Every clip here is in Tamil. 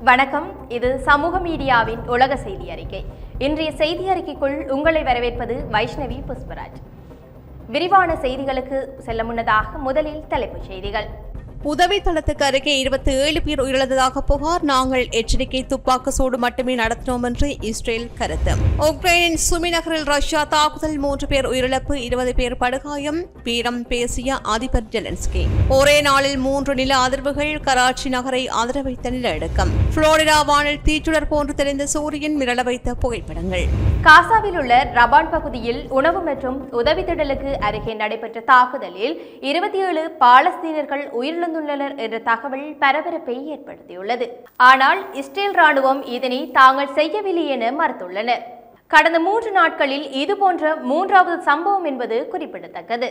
வணக்கம். இது சமூக மீடியாவின் உலக செய்தி அறிக்கை. இன்றைய செய்தி அறிக்கைக்குள் உங்களை வரவேற்பது வைஷ்ணவி புஷ்பராஜ். விரிவான செய்திகளுக்கு செல்ல முன்னதாக முதலில் தலைப்புச் செய்திகள். உதவி தளத்துக்கு அருகே 27 பேர் உயிரிழந்ததாக புகார். நாங்கள் எச்சரிக்கை துப்பாக்கி சூடு மட்டுமே நடத்தினோம் என்று இஸ்ரேல் கருத்து. உக்ரைனின் சுமி நகரில் ரஷ்யா தாக்குதல் 3 பேர் உயிரிழப்பு, 20 பேர் படுகாயம். வீரம் பேசிய அதிபர் ஜெலன்ஸ்கி. ஒரே நாளில் 3 நில அதிர்வுகள். கராச்சி நகரை அதிர வைத்த நிலநடுக்கம். புளோரிடா வானில் தீச்சுடர் போன்று தெரிந்த சூரியன் மிரள வைத்த புகைப்படங்கள். காசாவில் உள்ள ரபான் பகுதியில் உணவு மற்றும் உதவி திடலுக்கு அருகே நடைபெற்ற தாக்குதலில் 27 பாலஸ்தீனர்கள் உயிரிழந்துள்ளனர் என்ற தகவல் பரபரப்பை ஏற்படுத்தியுள்ளது. ஆனால் இஸ்ரேல் ராணுவம் இதனை தாங்கள் செய்யவில்லை என மறுத்துள்ளனர். கடந்த 3 நாட்களில் இதுபோன்ற 3வது சம்பவம் என்பது குறிப்பிடத்தக்கது.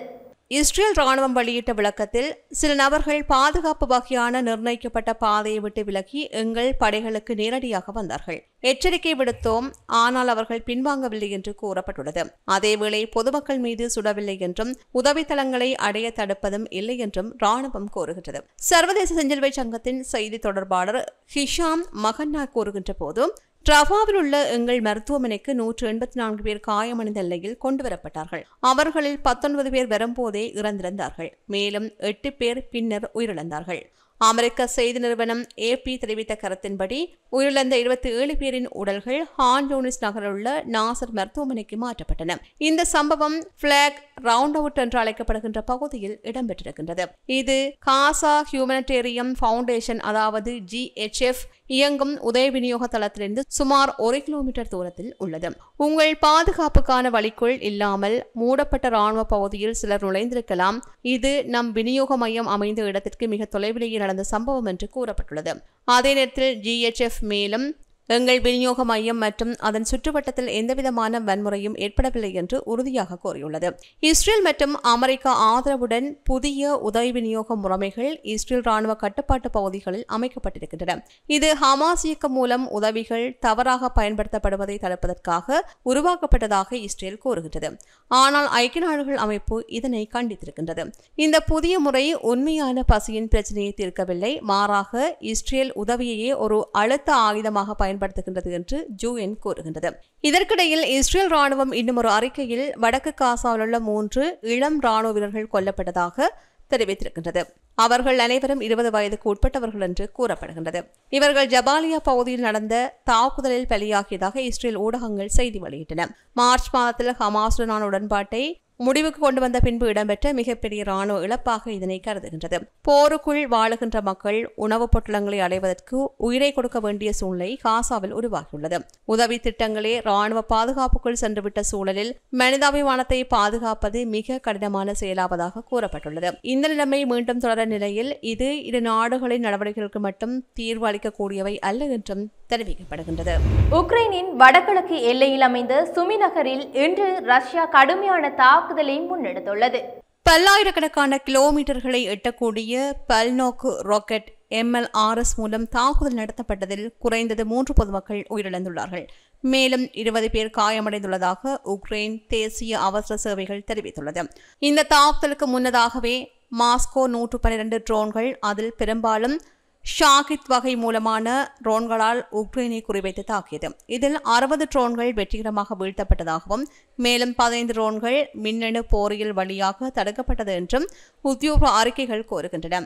இஸ்ரேல் ராணுவம் வெளியிட்ட விளக்கத்தில், சில நபர்கள் பாதுகாப்பு வகையான நிர்ணயிக்கப்பட்ட பாதையை விட்டு விலகி எங்கள் படைகளுக்கு நேரடியாக வந்தார்கள். எச்சரிக்கை விடுத்தோம், ஆனால் அவர்கள் பின்வாங்கவில்லை என்று கூறப்பட்டுள்ளது. அதேவேளை பொதுமக்கள் மீது சுடவில்லை என்றும் உதவித்தளங்களை அடைய தடுப்பதும் இல்லை என்றும் ராணுவம் கூறுகின்றது. சர்வதேச செஞ்சிலுவை சங்கத்தின் செய்தி தொடர்பாளர் ஹிஷாம் மகன்னா கூறுகின்ற போது, ரஃபாவில் உள்ள எங்கள் மருத்துவமனைக்கு 184 பேர் காயமடைந்த நிலையில் கொண்டுவரப்பட்டார்கள். அவர்களில் 19 பேர் வரும்போதே இறந்திருந்தார்கள். மேலும் 8 பேர் பின்னர் உயிரிழந்தார்கள். அமெரிக்க செய்தி நிறுவனம் AP தெரிவித்த கருத்தின்படி உயிரிழந்த 27 பேரின் உடல்கள் ஹான் யூனிஸ் நகரில் உள்ள நாசர் மருத்துவமனைக்கு மாற்றப்பட்டன. இந்த சம்பவம் பிளாக் ரவுண்ட் அவுட் என்று அழைக்கப்படுகின்ற பகுதியில் இடம்பெற்றிருக்கின்றது. இது காசா ஹியூமனிடேரியம் ஃபவுண்டேஷன், அதாவது GHF இயங்கும் உதவி விநியோக தளத்திலிருந்து சுமார் 1 கிலோமீட்டர் தூரத்தில் உள்ளது. உங்கள் பாதுகாப்புக்கான வழிக்குள் இல்லாமல் மூடப்பட்ட ராணுவ பகுதியில் சிலர் நுழைந்திருக்கலாம். இது நம் விநியோக மையம் அமைந்த இடத்திற்கு மிக தொலைவிலேயே நடந்த சம்பவம் என்று கூறப்பட்டுள்ளது. அதே நேரத்தில் GHF மேலும், எங்கள் விநியோக மையம் மற்றும் அதன் சுற்றுவட்டத்தில் எந்தவிதமான வன்முறையும் ஏற்படவில்லை என்று உறுதியாக கூறியுள்ளது. இஸ்ரேல் மற்றும் அமெரிக்கா ஆதரவுடன் புதிய உதவி விநியோக முறைமைகள் இஸ்ரேல் ராணுவ கட்டுப்பாட்டு பகுதிகளில் அமைக்கப்பட்டிருக்கின்றன. இது ஹமாஸ் இயக்கம் மூலம் உதவிகள் தவறாக பயன்படுத்தப்படுவதை தடுப்பதற்காக உருவாக்கப்பட்டதாக இஸ்ரேல் கூறுகின்றது. ஆனால் ஐக்கிய நாடுகள் அமைப்பு இதனை கண்டித்திருக்கின்றது. இந்த புதிய முறை உண்மையான பசியின் பிரச்சனையை தீர்க்கவில்லை, மாறாக இஸ்ரேல் உதவியையே ஒரு அழுத்த ஆயுதமாக பயன்படுத்துகின்றது என்று UN கூறுகின்றது. இதற்கிடையில் இஸ்ரேல் ராணுவம் இன்னும் ஒரு அறிக்கையில் வடக்கு காசாவில் உள்ள 3 இளம் ராணுவ வீரர்கள் கொல்லப்பட்டதாக தெரிவித்திருக்கின்றது. அவர்கள் அனைவரும் 20 வயதுக்கு உட்பட்டவர்கள் என்று கூறப்படுகின்றது. இவர்கள் ஜபாலியா பகுதியில் நடந்த தாக்குதலில் பலியாகியதாக இஸ்ரேல் ஊடகங்கள் செய்தி வெளியிட்டன. மார்ச் மாதத்தில் ஹமாஸுடனான உடன்பாட்டை முடிவுக்கு கொண்டு வந்த பின்பு இடம்பெற்ற மிகப்பெரிய ராணுவ இழப்பாக இதனை கருதுகின்றது. போருக்குள் வாழுகின்ற மக்கள் உணவுப் பொட்டலங்களை அடைவதற்கு உயிரை கொடுக்க வேண்டிய சூழ்நிலை காசாவில் உருவாகியுள்ளது. உதவி திட்டங்களே ராணுவ பாதுகாப்புக்குள் சென்றுவிட்ட சூழலில் மனிதாபிமானத்தை பாதுகாப்பது மிக கடினமான செயலாவதாக கூறப்பட்டுள்ளது. இந்த நிலைமை மீண்டும் தொடர நிலையில் இது இரு நாடுகளின் நடவடிக்கைகளுக்கு மட்டும் தீர்வு அளிக்கக்கூடியவை அல்ல என்றும் தெரிவிக்கப்படுகின்றது. உக்ரைனின் வடகிழக்கு எல்லையில் அமைந்த சுமி நகரில் இன்று ரஷ்யா கடுமையான தாக்குதலை முன்னெடுத்துள்ளது. பல்லாயிரக்கணக்கான கிலோமீட்டர்களை எட்டக்கூடிய பல்நோக்கு ராக்கெட் MLRS மூலம் தாக்குதல் நடத்தப்பட்டதில் குறைந்தது 3 பொதுமக்கள் உயிரிழந்துள்ளார்கள். மேலும் 20 பேர் காயமடைந்துள்ளதாக உக்ரைன் தேசிய அவசர சேவைகள் தெரிவித்துள்ளது. இந்த தாக்குதலுக்கு முன்னதாகவே மாஸ்கோ 112 ட்ரோன்கள், அதில் பெரும்பாலும் ஷாகித் வகை மூலமான ட்ரோன்களால் உக்ரைனை குறிவைத்து தாக்கியது. இதில் 60 ட்ரோன்கள் வெற்றிகரமாக வீழ்த்தப்பட்டதாகவும் மேலும் 15 ட்ரோன்கள் மின்னணு போரியல் வழியாக தடுக்கப்பட்டது என்றும் உத்தியோக அறிக்கைகள் கூறுகின்றன.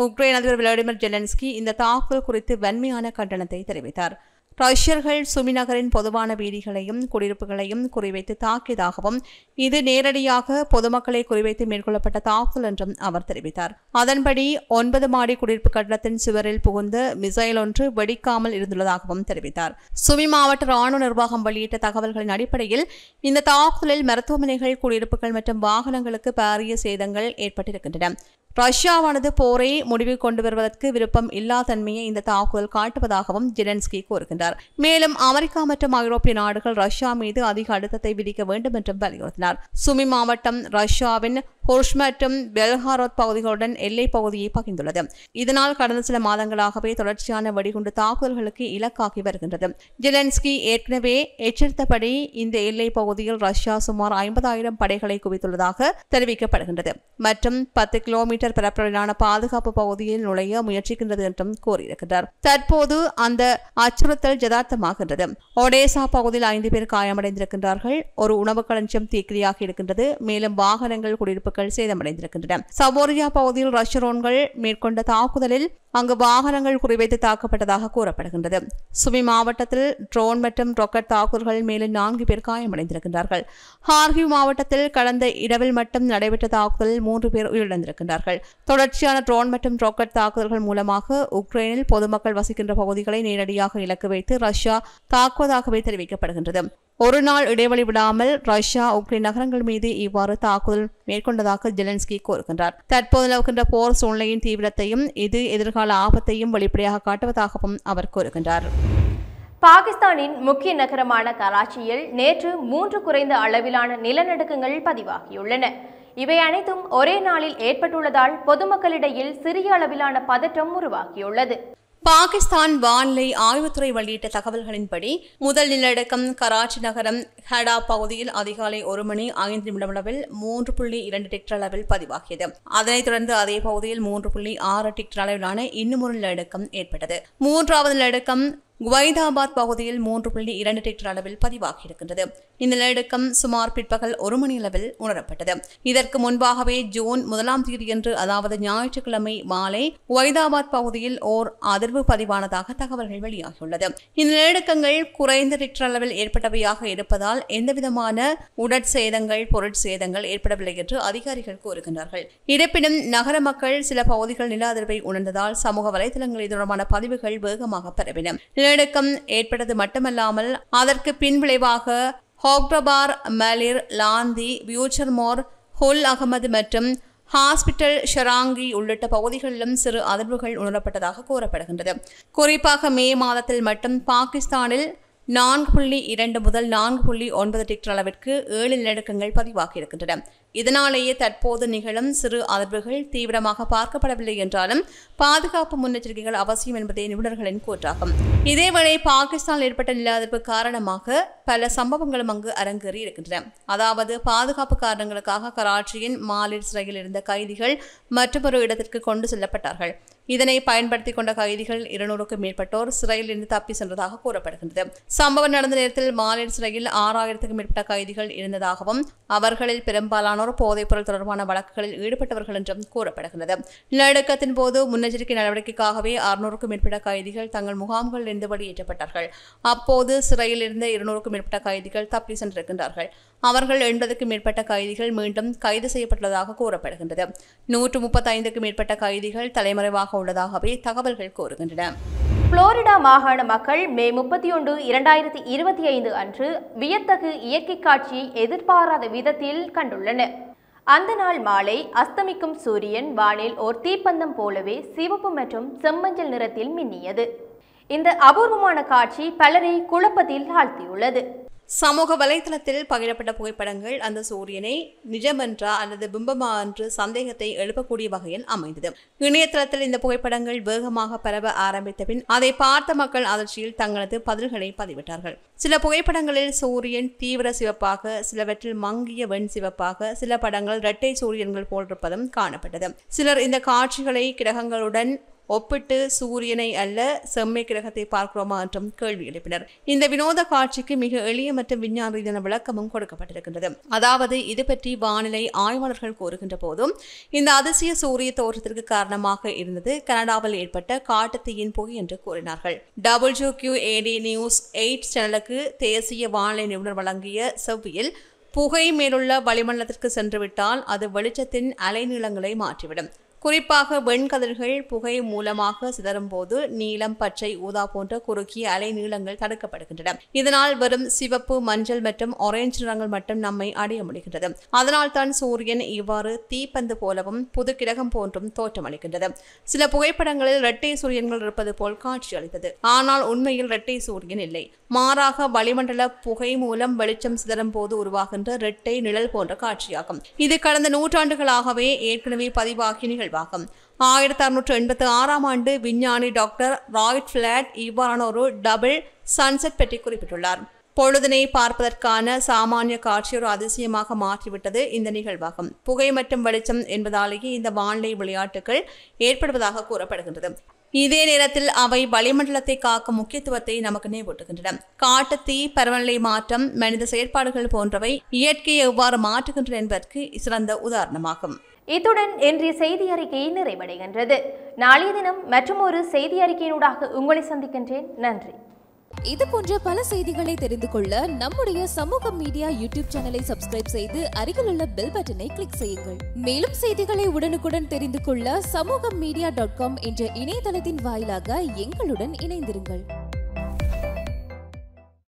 உக்ரைன் அதிபர் விளாடிமிர் ஜெலன்ஸ்கி இந்த தாக்குதல் குறித்து வன்மையான கண்டனத்தை தெரிவித்தார். ரஷ்யர்கள் சுமி நகரின் பொதுவான வீதிகளையும் குடியிருப்புகளையும் குறிவைத்து தாக்கியதாகவும் இது நேரடியாக பொதுமக்களை குறிவைத்து மேற்கொள்ளப்பட்ட தாக்குதல் என்றும் அவர் தெரிவித்தார். அதன்படி 9 மாடி குடியிருப்பு கட்டடத்தின் சுவரில் புகுந்த மிசைல் ஒன்று வெடிக்காமல் இருந்துள்ளதாகவும் தெரிவித்தார். சுமி மாவட்ட ராணுவ நிர்வாகம் வெளியிட்ட தகவல்களின் அடிப்படையில் இந்த தாக்குதலில் மருத்துவமனைகள், குடியிருப்புகள் மற்றும் வாகனங்களுக்கு பாரிய சேதங்கள் ஏற்பட்டிருக்கின்றன. ரஷ்யாவானது போரை முடிவுக்கு கொண்டு வருவதற்கு விருப்பம் இல்லாத தன்மையை இந்த தாக்குதல் காட்டுவதாகவும் ஜெலன்ஸ்கி கூறுகின்றார். மேலும் அமெரிக்கா மற்றும் ஐரோப்பிய நாடுகள் ரஷ்யா மீது அதிக அழுத்தத்தை விதிக்க வேண்டும் என்றும் வலியுறுத்தினார். சுமி மாவட்டம் ரஷ்யாவின் பொர்ஷ் மற்றும் பெல்ஹாரோத் பகுதிகளுடன் எல்லை பகுதியை பகிர்ந்துள்ளது. இதனால் கடந்த சில மாதங்களாகவே தொடர்ச்சியான வெடிகுண்டு தாக்குதல்களுக்கு இலக்காகி வருகின்றது. ஜெலன்ஸ்கி ஏற்கனவே எச்சரித்தபடி இந்த எல்லை பகுதியில் ரஷ்யா சுமார் 50,000 படைகளை குவித்துள்ளதாக தெரிவிக்கப்படுகின்றது மற்றும் 10 கிலோமீட்டர் பரப்பளவிலான பாதுகாப்பு பகுதியில் நுழைய முயற்சிக்கின்றது என்றும் கூறியிருக்கிறார். தற்போது அந்த அச்சுறுத்தல் யதார்த்தமாகின்றது. ஒடேசா பகுதியில் 5 பேர் காயமடைந்திருக்கின்றார்கள். ஒரு உணவு களஞ்சியம் தீக்கிரையாகி இருக்கின்றது. மேலும் வாகனங்கள், குடியிருப்புகள் சேதமடைந்திருக்கின்றன. சவோரியா பகுதியில் ரஷ்ய ட்ரோன்கள் மேற்கொண்ட தாக்குதலில் அங்கு வாகனங்கள் குறிவைத்து தாக்கப்பட்டதாக கூறப்படுகின்றது. சுமி மாவட்டத்தில் ட்ரோன் மற்றும் ராக்கெட் தாக்குதல்கள் மேலும் 4 பேர் காயமடைந்திருக்கின்றார்கள். ஹார்கிவ் மாவட்டத்தில் கடந்த இரவில் மட்டும் நடைபெற்ற தாக்குதலில் 3 பேர் உயிரிழந்திருக்கின்றார்கள். தொடர்ச்சியான ட்ரோன் மற்றும் ராக்கெட் தாக்குதல்கள் மூலமாக உக்ரைனில் பொதுமக்கள் வசிக்கின்ற பகுதிகளை நேரடியாக இலக்கு வைத்து ரஷ்யா தாக்குவதாகவே தெரிவிக்கப்படுகின்றது. ஒரு நாள் இடைவெளி விடாமல் ரஷ்யா உக்ரைன் நகரங்கள் மீது இவ்வாறு தாக்குதல் மேற்கொண்டதாக ஜெலன்ஸ்கி கூறுகின்றார். தற்போது நிலவுகின்ற போர் சூழ்நிலையின் தீவிரத்தையும் இது எதிர்கால ஆபத்தையும் வெளிப்படையாக காட்டுவதாகவும் அவர் கூறுகின்றார். பாகிஸ்தானின் முக்கிய நகரமான கராச்சியில் நேற்று 3 குறைந்த அளவிலான நிலநடுக்கங்கள் பதிவாகியுள்ளன. இவை அனைத்தும் ஒரே நாளில் ஏற்பட்டுள்ளதால் பொதுமக்களிடையில் சிறிய அளவிலான பதற்றம் உருவாகியுள்ளது. பாகிஸ்தான் வானிலை ஆய்வுத்துறை வெளியிட்ட தகவல்களின்படி முதல் நிலநடுக்கம் கராச்சி நகரம் ஹடா பகுதியில் அதிகாலை 1:05 3.2 டிக்டர் அளவில் பதிவாகியது. அதனைத் தொடர்ந்து அதே பகுதியில் 3.6 டிக்டர் அளவிலான இன்னுமொரு நிலநடுக்கம் ஏற்பட்டது. மூன்றாவது நிலநடுக்கம் குவைதாபாத் பகுதியில் 3.2 டிக்டர் அளவில் பதிவாகியிருக்கின்றது. இந்த நிலநடுக்கம் சுமார் பிற்பகல் 1 மணி அளவில் உணரப்பட்டது. இதற்கு முன்பாகவே ஜூன் 1ஆம் தேதியன்று, அதாவது ஞாயிற்றுக்கிழமை மாலை குவைதாபாத் பகுதியில் ஓர் அதிர்வு பதிவானதாக தகவல்கள் வெளியாகியுள்ளது. இந்த நிலநடுக்கங்கள் குறைந்த டிக்டர் அளவில் ஏற்பட்டவையாக இருப்பதால் எந்தவிதமான உடற்சேதங்கள், பொருட்சேதங்கள் ஏற்படவில்லை என்று அதிகாரிகள் கூறுகின்றார்கள். இருப்பினும் நகர மக்கள் சில பகுதிகள் நில அதிர்வை உணர்ந்ததால் சமூக வலைதளங்களில் தொடர்பான பதிவுகள் வேகமாக பரவின. நிலநடுக்கம் ஏற்பட்டது மட்டுமல்லாமல் அதற்கு பின்விளைவாக ஹோக்ரபார், மலிர், லாந்தி, வியூச்சர்மோர், ஹுல் அகமது மற்றும் ஹாஸ்பிட்டல் ஷராங்கி உள்ளிட்ட பகுதிகளிலும் சிறு அதிர்வுகள் உணரப்பட்டதாக கூறப்படுகின்றது. குறிப்பாக மே மாதத்தில் மட்டும் பாகிஸ்தானில் 4.2 முதல் 4.9 டிக்டர் அளவிற்கு 7 நிலநடுக்கங்கள் பதிவாகியிருக்கின்றன. இதனாலேயே தற்போது நிகழும் சிறு அதிர்வுகள் தீவிரமாக பார்க்கப்படவில்லை என்றாலும் பாதுகாப்பு முன்னெச்சரிக்கைகள் அவசியம் என்பதே நிபுணர்களின் கூற்றாகும். இதேவேளை பாகிஸ்தானில் ஏற்பட்ட நில அதிர்வு காரணமாக பல சம்பவங்களும் அங்கு அரங்கேறி இருக்கின்றன. அதாவது பாதுகாப்பு காரணங்களுக்காக கராச்சியின் மாலிர் சிறையில் இருந்த கைதிகள் மற்றொரு இடத்திற்கு கொண்டு செல்லப்பட்டார்கள். இதனை பயன்படுத்திக் கொண்ட கைதிகள் 200க்கும் மேற்பட்டோர் சிறையில் இருந்து தப்பி சென்றதாக கூறப்படுகின்றது. சம்பவம் நடந்த நேரத்தில் மாலிர் சிறையில் 6000க்கும் மேற்பட்ட கைதிகள் இருந்ததாகவும் அவர்களில் பெரும்பாலானோர் போதைப்பொருள் தொடர்பான வழக்குகளில் ஈடுபட்டவர்கள் என்றும் கூறப்படுகிறது. நிலநடுக்கத்தின் போது முன்னெச்சரிக்கை நடவடிக்கைக்காகவே 600க்கும் மேற்பட்ட கைதிகள் தங்கள் முகாம்களில் இருந்து வெளியேற்றப்பட்டார்கள். அப்போது சிறையில் இருந்த 200க்கும் மேற்பட்ட கைதிகள் தப்பி சென்றிருக்கின்றார்கள். அவர்கள் 80க்கும் மேற்பட்ட கைதிகள் மீண்டும் கைது செய்யப்பட்டுள்ளதாக கூறப்படுகின்றது. 135க்கும் மேற்பட்ட கைதிகள் தலைமறைவாக உள்ளதாகவே தகவல்கள் கூறுகின்றன. புளோரிடா மாகாண மக்கள் மே 31, 2025 அன்று வியத்தகு இயற்கை காட்சியை எதிர்பாராத விதத்தில் கண்டுள்ளனர். அந்த நாள் மாலை அஸ்தமிக்கும் சூரியன் வானில் ஓர் தீப்பந்தம் போலவே சிவப்பு மற்றும் செம்மஞ்சள் நிறத்தில் மின்னியது. இந்த அபூர்வமான காட்சி பலரை குழப்பத்தில் ஆழ்த்தியுள்ளது. சமூக வலைதளத்தில் பகிரப்பட்ட புகைப்படங்கள் அந்த சூரியனை நிஜமென்றா அல்லது பிம்பமா என்று சந்தேகத்தை எழுப்பக்கூடிய வகையில் அமைந்தது. இணையதளத்தில் இந்த புகைப்படங்கள் வேகமாக பரவ ஆரம்பித்த பின் அதை பார்த்த மக்கள் அதிர்ச்சியில் தங்களது பதில்களை பதிவிட்டார்கள். சில புகைப்படங்களில் சூரியன் தீவிர சிவப்பாக, சிலவற்றில் மங்கிய வெண் சிவப்பாக, சில படங்கள் இரட்டை சூரியன்கள் போன்றிருப்பதும் காணப்பட்டது. சிலர் இந்த காட்சிகளை கிரகங்களுடன் ஒப்பிட்டு சூரியனை அல்ல செம்மை கிரகத்தை பார்க்கிறோமா என்றும் கேள்வி எழுப்பினர். இந்த வினோத காட்சிக்கு மிக எளிய மற்றும் விஞ்ஞான ரீதியான விளக்கமும் கொடுக்கப்பட்டிருக்கின்றது. அதாவது இது பற்றி வானிலை ஆய்வாளர்கள் கூறுகின்ற போதும் இந்த அதிசய சூரிய தோற்றத்திற்கு காரணமாக இருந்தது கனடாவில் ஏற்பட்ட காட்டுத்தீயின் புகை என்று கூறினார்கள். WQAD நியூஸ் 8 சேனலுக்கு தேசிய வானிலை நிபுணர் வழங்கிய செவ்வியில் புகை மேலுள்ள வளிமண்டலத்திற்கு சென்றுவிட்டால் அது வெளிச்சத்தின் அலைநீளங்களை மாற்றிவிடும். குறிப்பாக வெண்கதிர்கள் புகை மூலமாக சிதறும் போது நீலம், பச்சை, ஊதா போன்ற குறுகிய அலை நீளங்கள் தடுக்கப்படுகின்றன. இதனால் வெறும் சிவப்பு, மஞ்சள் மற்றும் ஆரஞ்சு நிறங்கள் மட்டும் நம்மை அடைய முடிகின்றது. அதனால் தான் சூரியன் இவ்வாறு தீப்பந்து போலவும் புது கிரகம் போன்றும் தோற்றமளிக்கின்றது. சில புகைப்படங்களில் இரட்டை சூரியன்கள் இருப்பது போல் காட்சியளித்தது. ஆனால் உண்மையில் இரட்டை சூரியன் இல்லை. மாறாக வளிமண்டல புகை மூலம் வெளிச்சம் சிதறும் போது உருவாகின்ற இரட்டை நிழல் போன்ற காட்சியாகும். இது கடந்த நூற்றாண்டுகளாகவே ஏற்கனவே பதிவாகிய நிகழ்வாகும். 1686 ஆண்டு விஞ்ஞானி டாக்டர் ராய்ட் ஃபிளாட் இவ்வாறான ஒரு டபுள் சன்செட் பற்றி குறிப்பிட்டுள்ளார். பொழுதினை பார்ப்பதற்கான சாமானிய காட்சி ஒரு அதிசயமாக மாற்றிவிட்டது இந்த நிகழ்வாகும். புகை மற்றும் வெளிச்சம் என்பதாலேயே இந்த வானிலை விளையாட்டுகள் ஏற்படுவதாக கூறப்படுகின்றது. இதே நேரத்தில் அவை வளிமண்டலத்தை காக்கும் முக்கியத்துவத்தை நமக்கு நினைவூட்டுகின்றன. காட்டு தீ, பருவநிலை மாற்றம், மனித செயற்பாடுகள் போன்றவை இயற்கையை எவ்வாறு மாற்றுகின்றன என்பதற்கு சிறந்த உதாரணமாகும். இத்துடன் இன்றைய செய்தி அறிக்கை நிறைவடைகின்றது. நாளைய தினம் மற்றும் ஒரு செய்தி அறிக்கையினூடாக உங்களை சந்திக்கின்றேன். நன்றி. இது போன்ற பல செய்திகளை தெரிந்து கொள்ள நம்முடைய சமூக மீடியா யூடியூப் சேனலை சப்ஸ்கிரைப் செய்து அருகிலுள்ள பெல் பட்டனை கிளிக் செய்யுங்கள். மேலும் செய்திகளை உடனுக்குடன் தெரிந்து கொள்ள samoogamedia.com என்ற இணையதளத்தின் வாயிலாக எங்களுடன் இணைந்திருங்கள்.